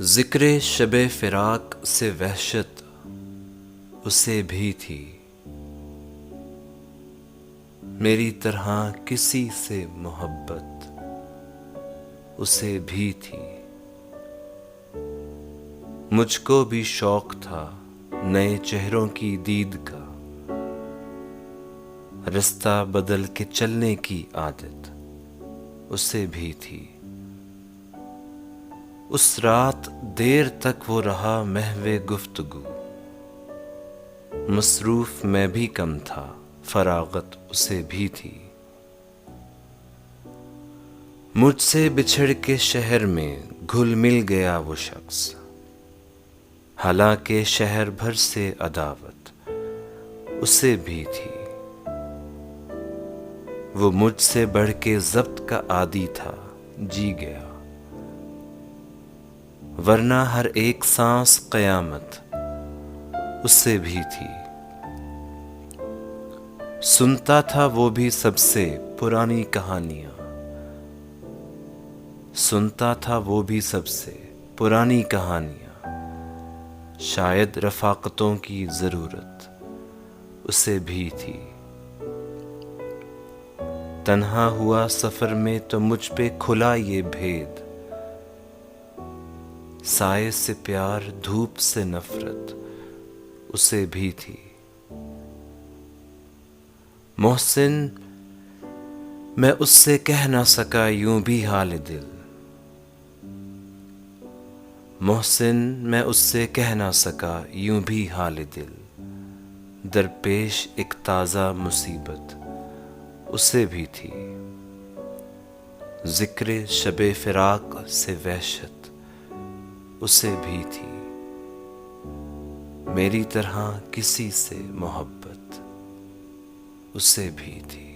ذکر شب فراق سے وحشت اسے بھی تھی، میری طرح کسی سے محبت اسے بھی تھی۔ مجھ کو بھی شوق تھا نئے چہروں کی دید کا، رستہ بدل کے چلنے کی عادت اسے بھی تھی۔ اس رات دیر تک وہ رہا محو گفتگو، مصروف میں بھی کم تھا فراغت اسے بھی تھی۔ مجھ سے بچھڑ کے شہر میں گھل مل گیا وہ شخص، حالانکہ شہر بھر سے عداوت اسے بھی تھی۔ وہ مجھ سے بڑھ کے ضبط کا عادی تھا، جی گیا، ورنہ ہر ایک سانس قیامت اسے بھی تھی۔ سنتا تھا وہ بھی سب سے پرانی کہانیاں، سنتا تھا وہ بھی سب سے پرانی کہانیاں، شاید رفاقتوں کی ضرورت اسے بھی تھی۔ تنہا ہوا سفر میں تو مجھ پہ کھلا یہ بھید، سائے سے پیار دھوپ سے نفرت اسے بھی تھی۔ محسن میں اس سے کہہ نہ سکا یوں بھی حال دل، محسن میں اس سے کہہ نہ سکا یوں بھی حال دل، درپیش ایک تازہ مصیبت اسے بھی تھی۔ ذکر شب فراق سے وحشت اسے بھی تھی، میری طرح کسی سے محبت اسے بھی تھی۔